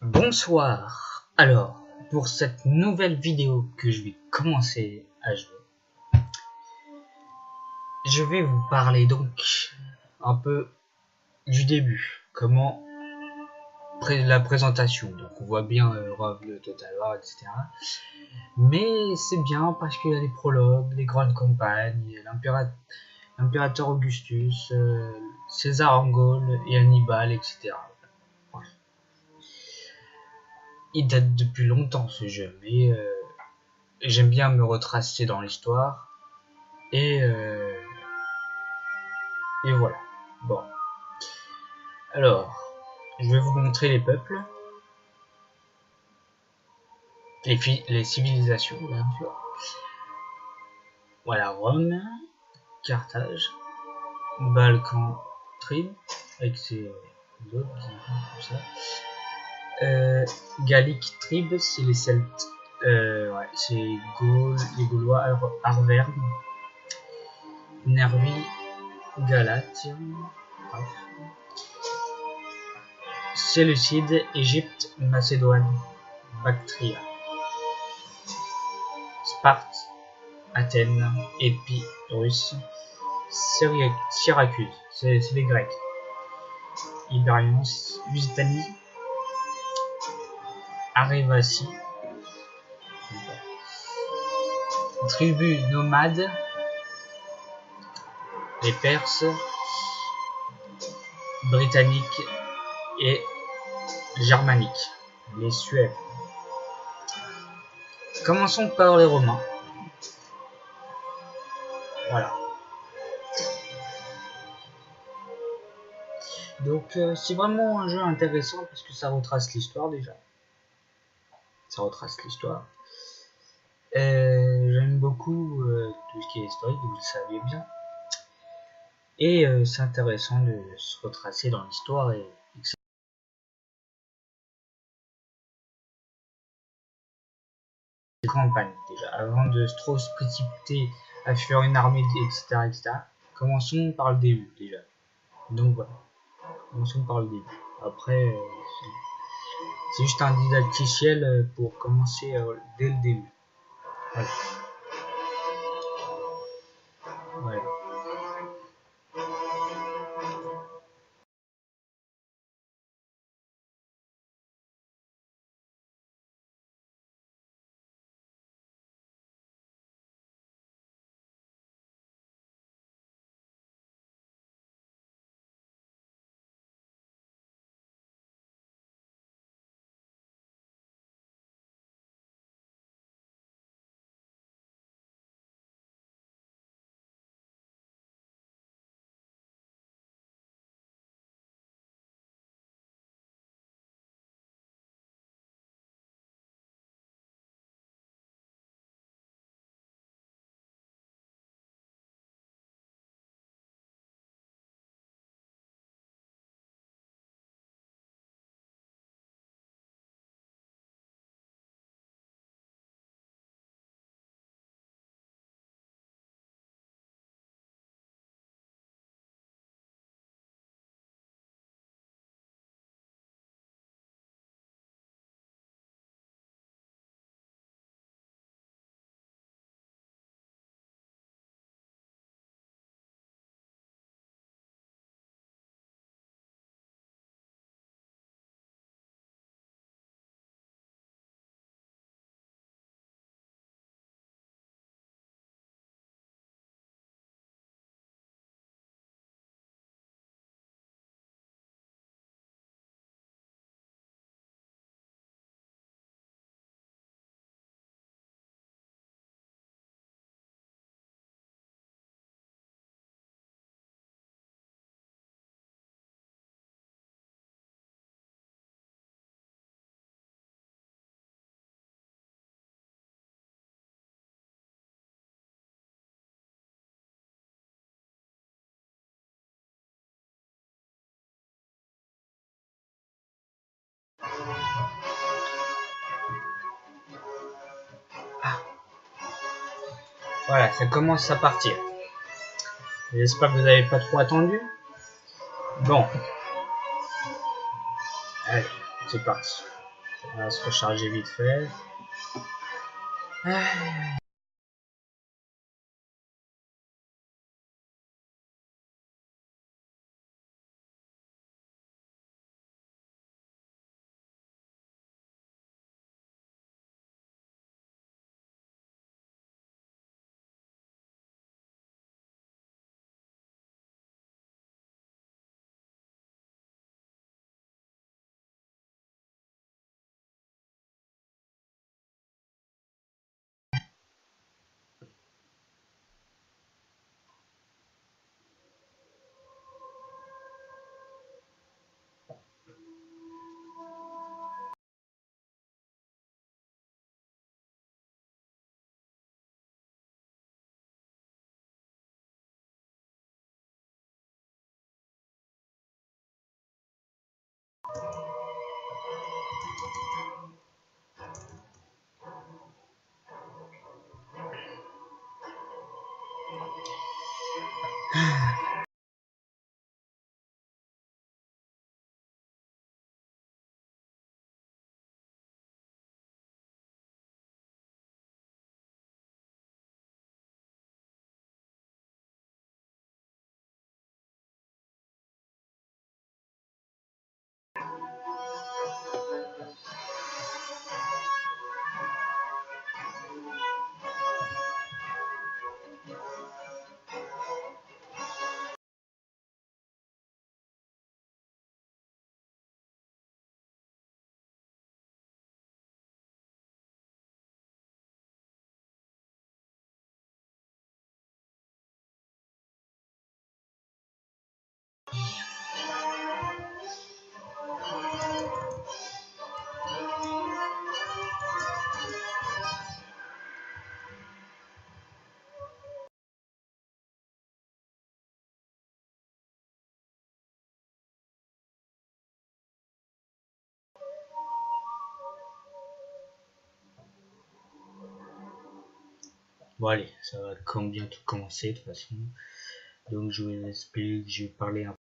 Bonsoir. Alors, pour cette nouvelle vidéo que je vais commencer à jouer, je vais vous parler donc un peu du début, comment la présentation. Donc on voit bien Rogue, le Total War, etc. Mais c'est bien parce qu'il y a les prologues, les grandes campagnes, l'impérateur Augustus, César en Gaule et Hannibal, etc. Voilà. Il date depuis longtemps ce jeu, mais j'aime bien me retracer dans l'histoire. Et voilà. Bon. Alors, je vais vous montrer les peuples. Les civilisations, bien sûr. Voilà, Rome, Carthage, Balkan, Tribe, avec ses autres comme ça. Gallic Tribe, c'est les Celtes. Ouais, c'est Gaule, les Gaulois, Arvernes, Nervi, Galatien, Séleucide, Égypte, Macédoine, Bactria, Sparte, Athènes, Épirus, Syracuse, c'est les Grecs, Ibérion, Lusitanie, Arévatie, tribus nomades, les Perses, Britanniques et Germaniques, les Suèves. Commençons par les Romains. Voilà. Donc c'est vraiment un jeu intéressant parce que ça retrace l'histoire déjà. Ça retrace l'histoire. J'aime beaucoup tout ce qui est historique, vous le savez bien. Et c'est intéressant de se retracer dans l'histoire et campagne déjà, avant de trop se précipiter à faire une armée, etc., etc. Commençons par le début déjà. Donc voilà, commençons par le début. Après, c'est juste un didacticiel pour commencer dès le début. Voilà. Voilà. Voilà, ça commence à partir. J'espère que vous n'avez pas trop attendu. Bon. Allez, c'est parti. On va se recharger vite fait. Bon allez, ça va comme bientôt commencer de toute façon. Donc je vous explique, je vais parler un peu.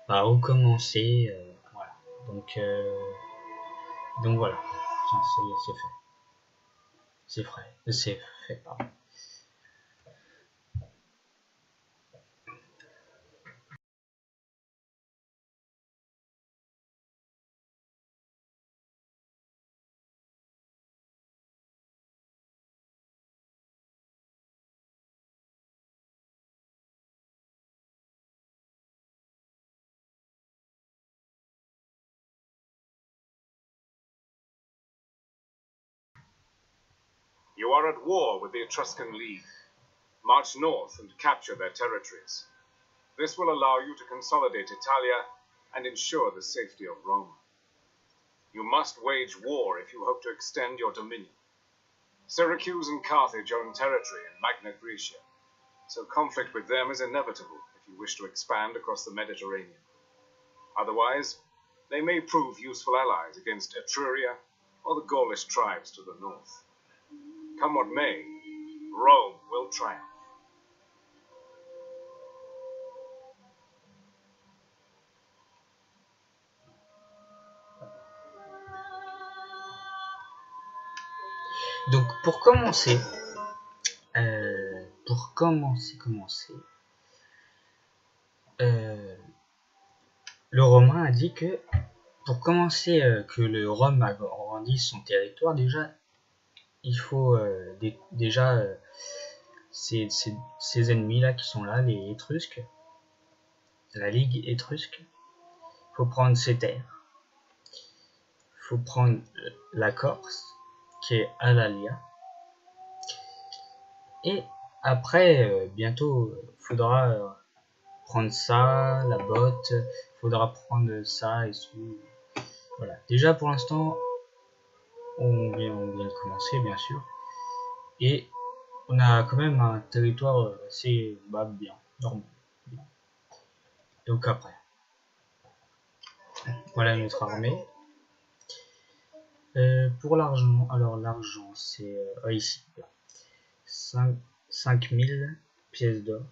Bah, recommencer, voilà. Donc voilà. Tiens, ça y est, c'est fait. C'est frais. C'est fait, pardon. You are at war with the Etruscan League. March north and capture their territories. This will allow you to consolidate Italia and ensure the safety of Rome. You must wage war if you hope to extend your dominion. Syracuse and Carthage own territory in Magna Graecia, so conflict with them is inevitable if you wish to expand across the Mediterranean. Otherwise, they may prove useful allies against Etruria or the Gaulish tribes to the north. Come what may, Rome will triumph. Donc pour commencer, le Romain a dit que pour commencer que le Rome agrandisse son territoire, déjà il faut ces ennemis là qui sont là, les Étrusques, la Ligue étrusque, il faut prendre ses terres, il faut prendre la Corse qui est à l'Alia, et après bientôt faudra prendre ça, la botte, faudra prendre ça et tout. Voilà. Déjà pour l'instant, on vient de commencer bien sûr, et on a quand même un territoire assez bien, normal. Donc après, voilà notre armée. Pour l'argent, alors l'argent c'est ici, 5000 pièces d'or,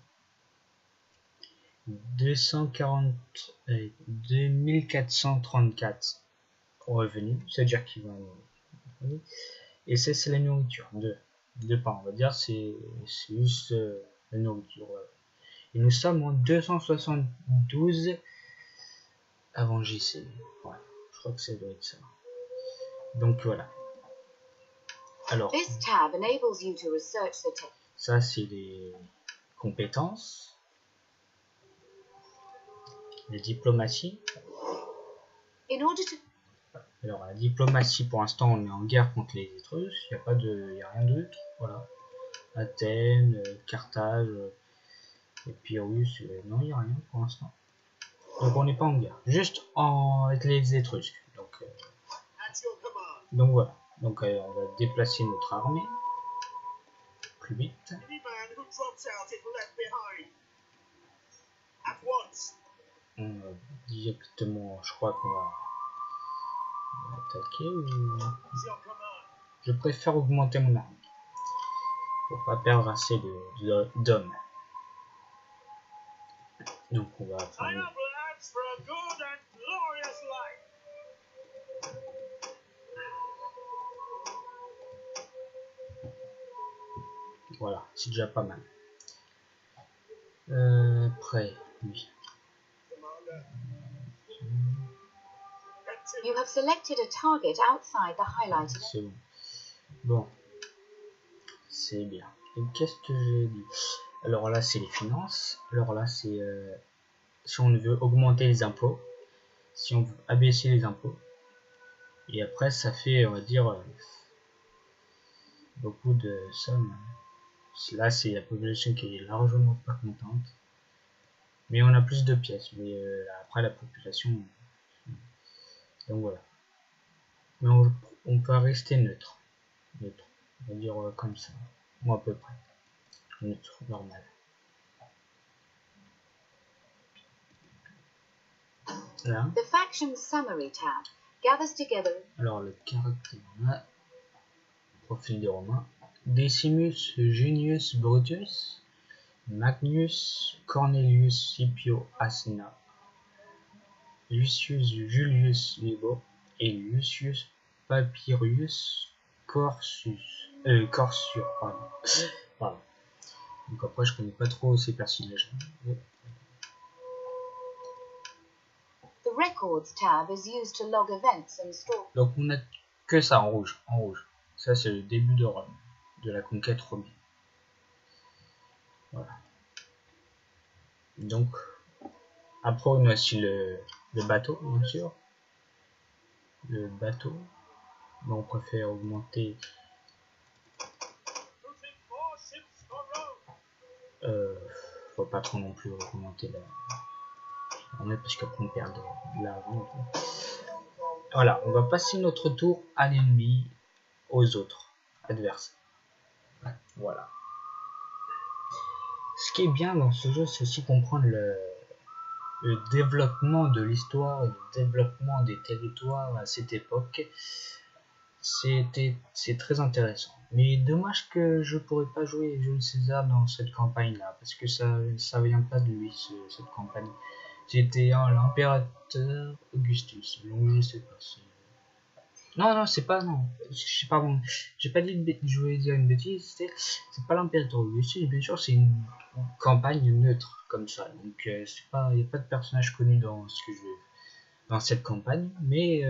2434 revenus, c'est-à-dire qu'il va et ça c'est la nourriture de pain, on va dire, c'est juste la nourriture. Et nous sommes en 272 avant JC. Ouais, je crois que ça doit être ça. Donc voilà. Alors, ça c'est les compétences, la diplomatie. Alors la diplomatie, pour l'instant on est en guerre contre les Étrusques, il n'y a rien d'autre. Voilà. Athènes, Carthage, Épirus, non il n'y a rien pour l'instant. Donc on n'est pas en guerre, juste avec les Étrusques. Donc voilà. Donc on va déplacer notre armée plus vite. Directement, je crois qu'on va attaquer ou... Je préfère augmenter mon armée pour pas perdre assez d'hommes. Donc on va prendre... Voilà, c'est déjà pas mal. Prêt, oui. You have selected a target outside the highlighted. C'est bon. Bon, c'est bien. Et qu'est-ce que j'ai dit? Alors là, c'est les finances. Alors là, c'est si on veut augmenter les impôts, si on veut abaisser les impôts. Et après, ça fait, on va dire, beaucoup de sommes. Là, c'est la population qui est largement pas contente. Mais on a plus de pièces. Mais après, la population... Donc voilà. Mais on peut rester neutre. Neutre. On va dire comme ça. Ou à peu près. Neutre, normal. Là. The faction summary tab gathers together. Alors le caractère, profil des Romains. Decimus Junius Brutus, Magnus Cornelius Scipio Asina, Lucius Julius Libo et Lucius Papirius Corsius. Pardon. Donc après je connais pas trop ces personnages. The records tab is used to log events and store. Donc on a que ça en rouge, Ça c'est le début de Rome, de la conquête romaine. Voilà. Donc après on a aussi le bateau, bien sûr. Le bateau. Mais on préfère augmenter. Faut pas trop non plus augmenter la parce qu'après on perd de l'argent. Voilà, on va passer notre tour à l'ennemi, aux autres adversaires. Voilà. Ce qui est bien dans ce jeu, c'est aussi comprendre le développement de l'histoire, le développement des territoires à cette époque. C'est très intéressant. Mais dommage que je pourrais pas jouer Jules César dans cette campagne là, parce que ça vient pas de lui cette campagne. J'étais l'impérateur Augustus, donc je sais pas si... Non, c'est pas, non, pardon, j'ai pas dit je voulais dire une bêtise, c'est pas l'impérateur Augustus, bien sûr c'est une campagne neutre comme ça, donc c'est pas, y a pas de personnage connu dans dans cette campagne, mais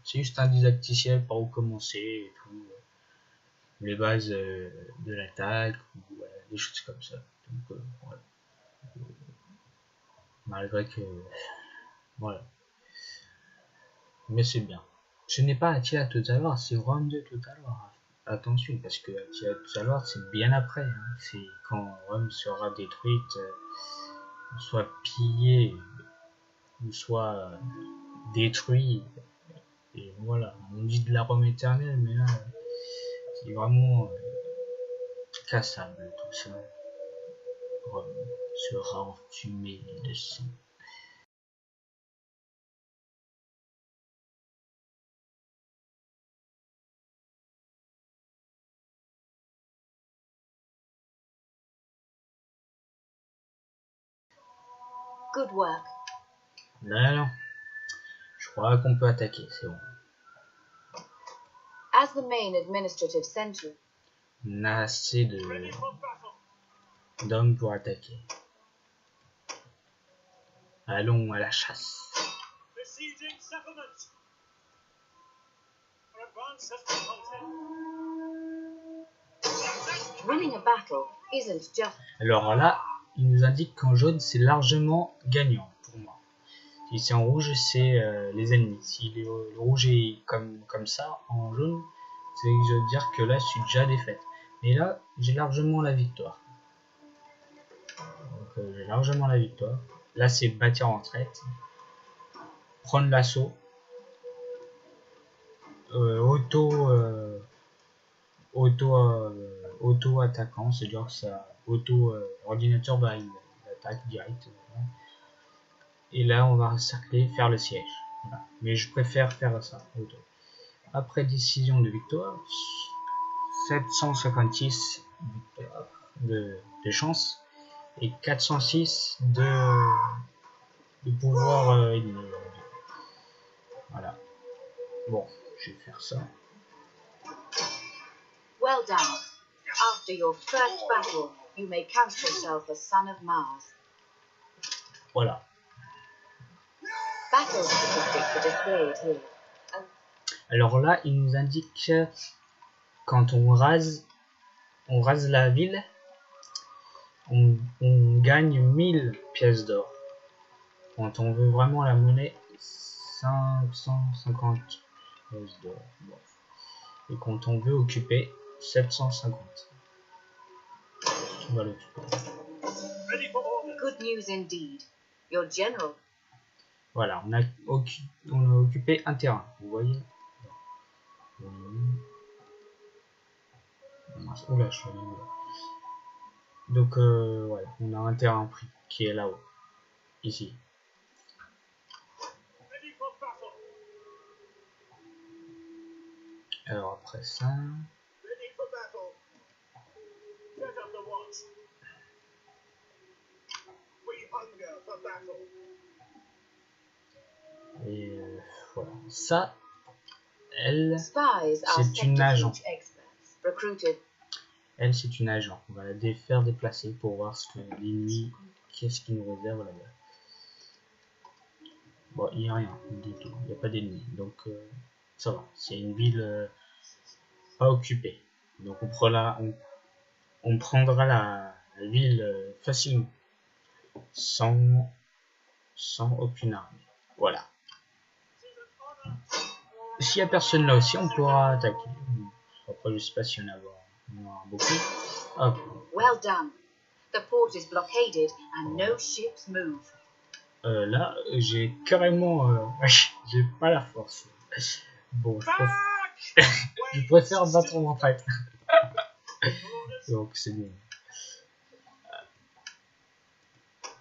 c'est juste un didacticiel par où commencer et tout, les bases de l'attaque, ou des choses comme ça, donc voilà. Malgré que, voilà, mais c'est bien. Ce n'est pas Attila Total War, c'est Rome de Total War. Attention, parce que Attila Total War, c'est bien après. Hein. C'est quand Rome sera détruite, soit pillée, ou soit détruite. Et voilà, on dit de la Rome éternelle, mais là, c'est vraiment cassable tout ça. Rome sera enfumée de sang. Good work. Là, non. Je crois qu'on peut attaquer, c'est bon. As the main administrative center, On a assez d'hommes pour attaquer. Allons à la chasse. Besieging settlement. Our advance has been halted. winning a battle isn't just Alors là, il nous indique qu'en jaune, c'est largement gagnant pour moi. Si c'est en rouge, c'est les ennemis. Si le rouge est comme ça, en jaune, c'est que je veux dire que là, je suis déjà défaite. Mais là, j'ai largement la victoire. Donc, j'ai largement la victoire. Là, c'est bâtir en retraite. Prendre l'assaut. Auto attaquant, c'est-à-dire que ça ordinateur bah, il attaque direct. Voilà. Et là, on va encercler, faire le siège. Voilà. Mais je préfère faire ça. Auto. Après décision de victoire, 756 de chance et 406 de pouvoir ennemi. Voilà. Bon, je vais faire ça. well done. After your first battle, you may count yourself a son of Mars. Voilà. Battle statistics are displayed here. Alors là, il nous indique que quand on rase la ville, on gagne 1000 pièces d'or. Quand on veut vraiment la monnaie, 550 pièces d'or. Bon. Et quand on veut occuper, 750. On va l'occuper. Ready for orders. Good news indeed. Your general. Voilà, on a occupé un terrain, vous voyez. Oula, je suis allé où là. Donc voilà, on a un terrain pris qui est là-haut, ici. Ready for battle. Alors après ça, Ready for battle. Set up the watch. We hunger for battle. et voilà, ça, elle, Spies are c'est une agent. subterfuge experts recruited. Elle, c'est une agent. On va la faire déplacer pour voir ce que l'ennemi, qu'est-ce qu'il nous réserve là-bas. Bon, il n'y a rien du tout, il n'y a pas d'ennemi, donc ça va. C'est une ville pas occupée, donc on prendra la ville facilement, sans aucune arme. Voilà. S'il n'y a personne là aussi, on pourra attaquer. Après, je sais pas si on en aura beaucoup. Hop. Well done. The port is blockaded and no ships move. Là, j'ai carrément... j'ai pas la force. Bon, je préfère battre en retraite. Donc, c'est bien.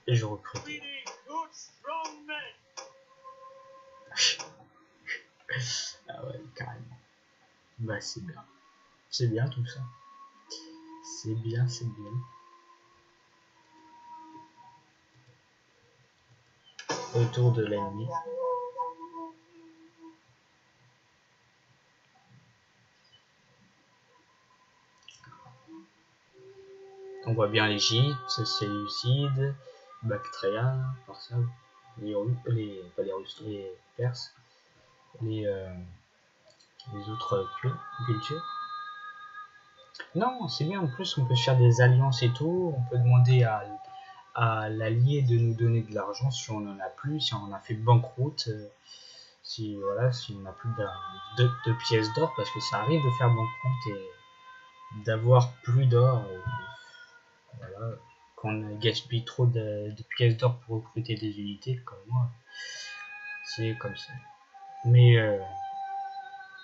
Et je recrute. We need good, strong men. Ah ouais, carrément. Bah, c'est bien. C'est bien tout ça. C'est bien, c'est bien. Autour de l'ennemi. On voit bien l'Égypte, Séleucide, Bactria, par ça, pas les Russes, les Perses, les autres cultures. Non, c'est bien, en plus on peut faire des alliances et tout, on peut demander à l'allié de nous donner de l'argent si on en a plus, si on a fait banqueroute, si on n'a plus de pièces d'or, parce que ça arrive de faire banqueroute et d'avoir plus d'or. Voilà, quand on gaspille trop de pièces d'or pour recruter des unités, comme moi, c'est comme ça. Mais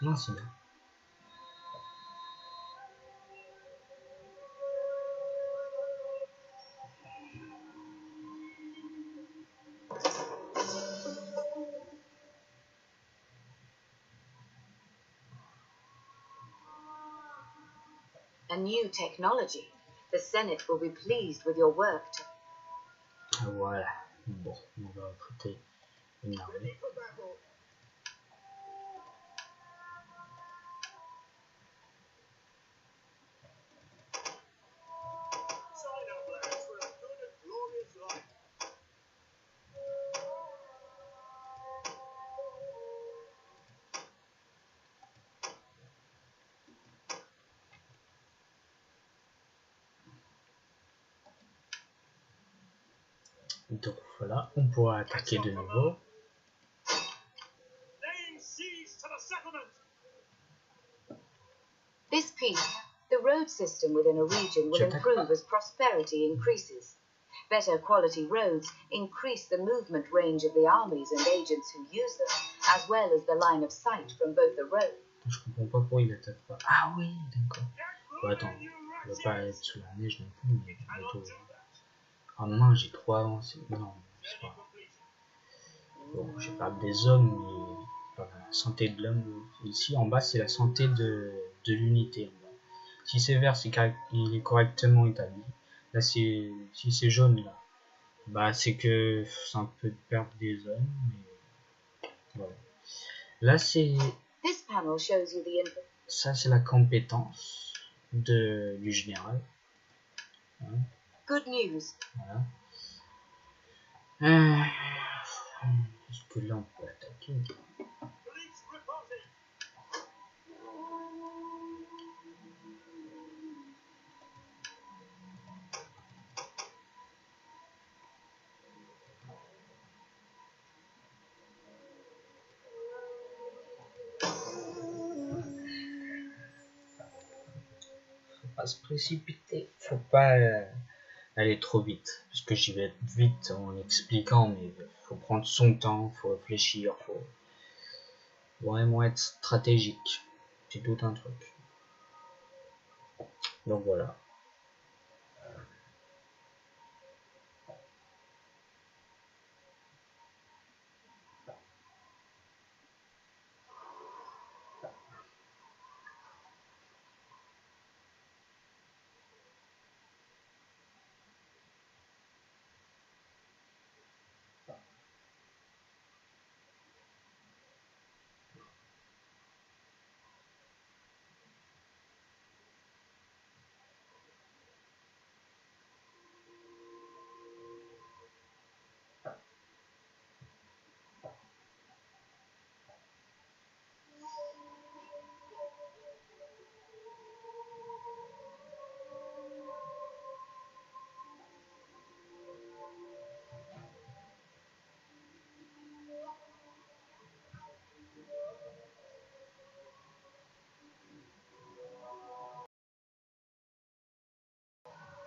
non, c'est bien. A new technology. The Senate will be pleased with your work. Voilà, Bon, on va recruter une armée. Ready for battle. Sign up, lads, for a good and glorious life. Donc voilà, on pourra attaquer de nouveau. Laying siege to the settlement. This peace, the road system within a region will improve as prosperity increases. Better quality roads increase the movement range of the armies and agents who use them, as well as the line of sight from both the road. Je comprends pas pourquoi il attaque pas. Ah oui, d'accord. Bon, attends, on va pas être sous la neige non plus, mais bientôt. Ah mince, j'ai trop avancé. Non, c'est pas. Bon, je parle des hommes, mais pas la santé de l'homme. Ici, en bas, c'est la santé de l'unité. Si c'est vert, c'est il est correctement établi. Là, si c'est jaune, là, bah c'est que c'est un peu de perte des hommes. Mais voilà. Là, c'est This panel shows you the info. ça, c'est la compétence du général. Voilà. Good news. Voilà. Est-ce que là, on peut attaquer? Police reporting. Faut pas se précipiter, faut pas aller trop vite, parce que j'y vais vite en expliquant, mais faut prendre son temps, faut réfléchir, faut vraiment être stratégique, c'est tout un truc. Donc voilà.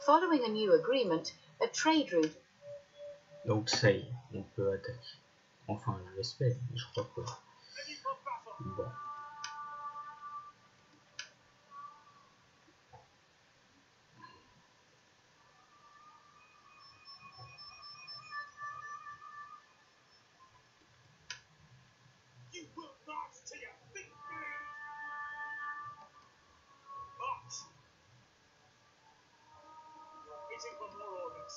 Following a new agreement, a trade route. Donc ça y est, on peut attaquer. Enfin, je l'espère, mais je crois que... Ready for battle. Bon. You will march to your victory. March. Waiting for more orders.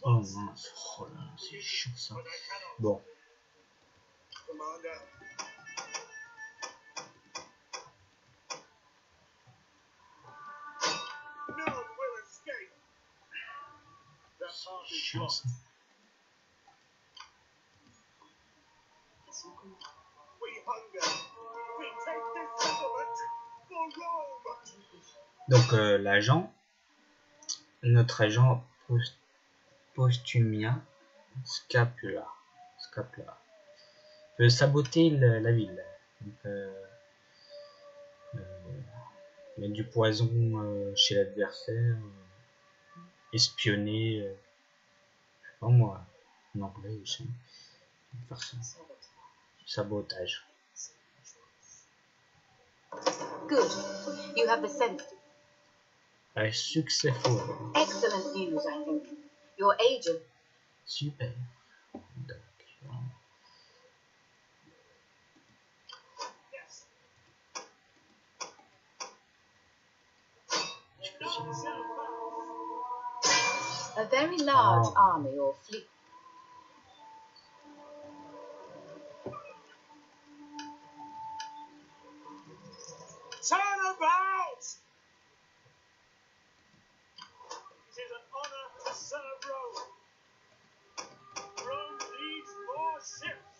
Oh mince, oh là, c'est chiant ça. But I cannot. Bon, Commander. None will escape. That path is chiant blocked. ça. We hunger. We take this settlement for Rome. Donc notre agent Postumia Scapula peut saboter la ville. Donc, mettre du poison chez l'adversaire, espionner, je sais pas moi, en anglais aussi, faire ça. Sabotage. Good. You have the sense. Successful. Excellent news, I think. Your agent. Super. Donc, Yes. est-ce que c'est- large Oh. army or fleet. Turn about! It is an honor to serve Rome. Rome needs more ships.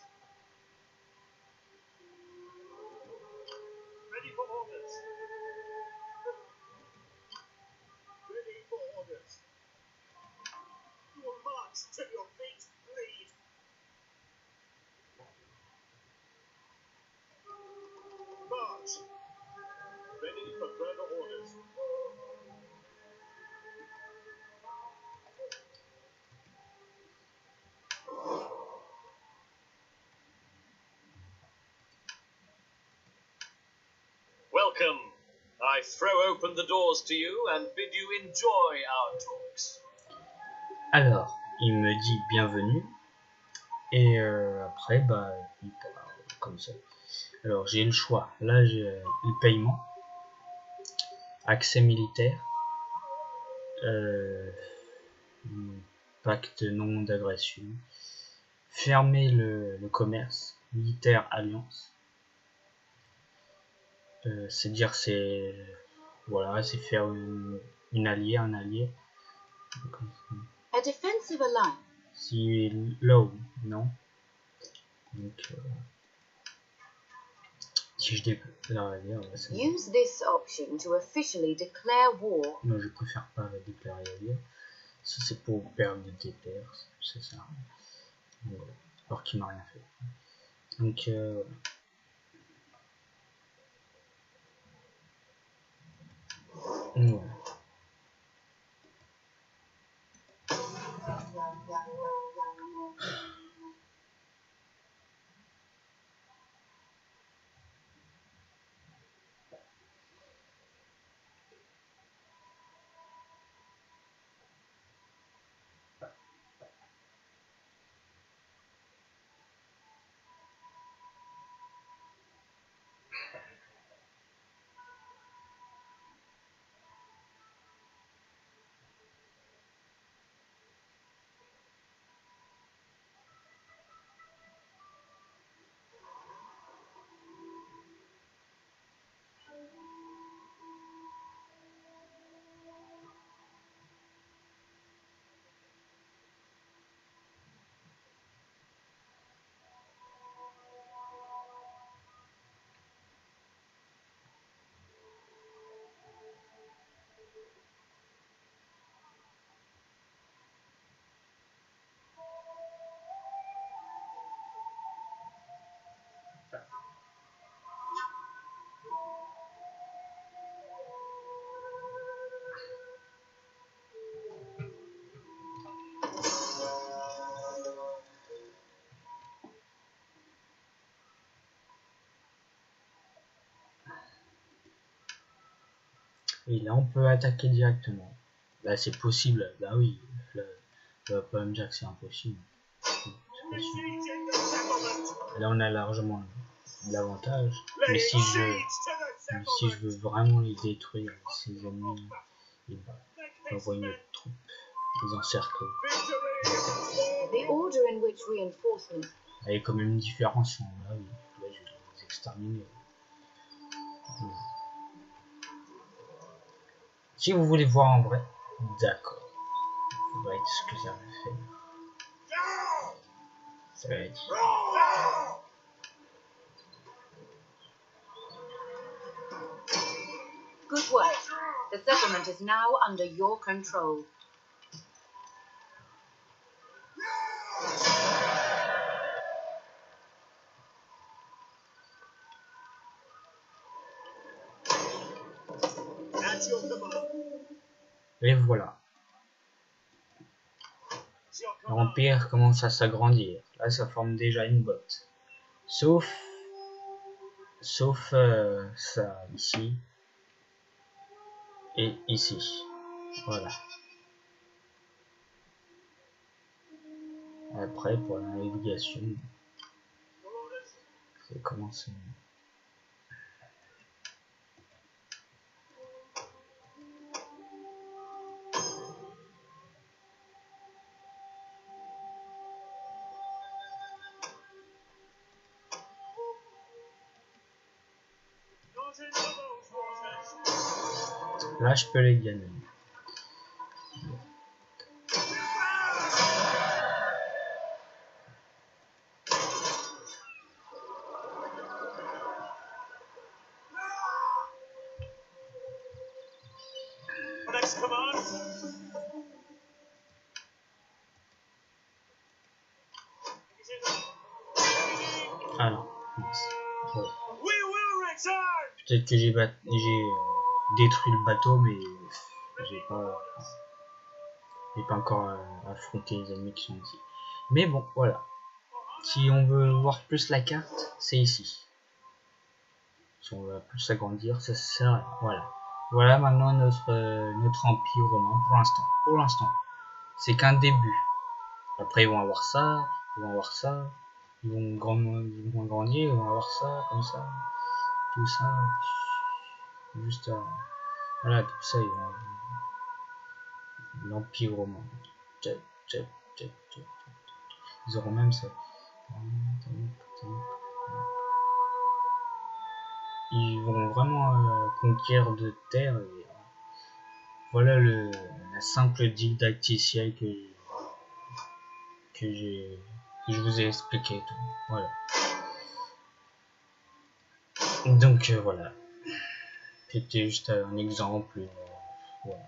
Ready for orders. Ready for orders. You will march till your feet bleed. March. Ready for further orders. Welcome. I throw open the doors to you and bid you enjoy our talks. Alors, il me dit bienvenue. Et après, bah, il parle comme ça. Alors, j'ai le choix. Là, j'ai le paiement. Accès militaire. Pacte non d'agression. Fermer le commerce. Militaire alliance. C'est dire c'est voilà, c'est faire une alliée, un allié. A defensive alliance. Si là non. Donc si je déclare la guerre, ça... Use this option to officially declare war. Non, je préfère pas déclarer la guerre. Ça c'est pour perdre des terres, c'est ça. Voilà. Alors qu'il m'a rien fait. Donc voilà. Et là on peut attaquer directement. Là c'est possible, bah oui. Là, on va pas me dire que c'est impossible. C'est possible. Là on a largement l'avantage. Mais si je veux vraiment les détruire, ces ennemis, et bah, j'envoie une autre troupe, les encercler. The order in which reinforcements. Il y a quand même une différence. Là, oui. Là je vais les exterminer. Si vous voulez voir en vrai, d'accord. Ça va être ce que ça va faire. Ça va être. Good work. The settlement is now under your control. At your command. Et voilà. L'Empire commence à s'agrandir. Là, ça forme déjà une botte. Sauf ça ici et ici. Voilà. Après, pour la navigation, ça commence. Là, je peux les gagner. Next command. Alors, mince. Voilà. We will return. Peut-être que j'ai détruit le bateau, mais j'ai pas encore affronté les ennemis qui sont ici. Mais bon, voilà. Si on veut voir plus la carte, c'est ici. Si on veut plus s'agrandir, ça sert à rien. Voilà. Voilà maintenant notre empire romain pour l'instant. C'est qu'un début. Après ils vont avoir ça, ils vont avoir ça, ils vont grandir, ils vont avoir ça, comme ça, tout ça. Juste voilà, tout ça, ils vont l'empire romain. Ils auront même ça. Ils vont vraiment conquérir de terre. Et, voilà la simple didacticiel que je vous ai expliqué. Tout. Voilà. Donc voilà. C'était juste un exemple. Voilà.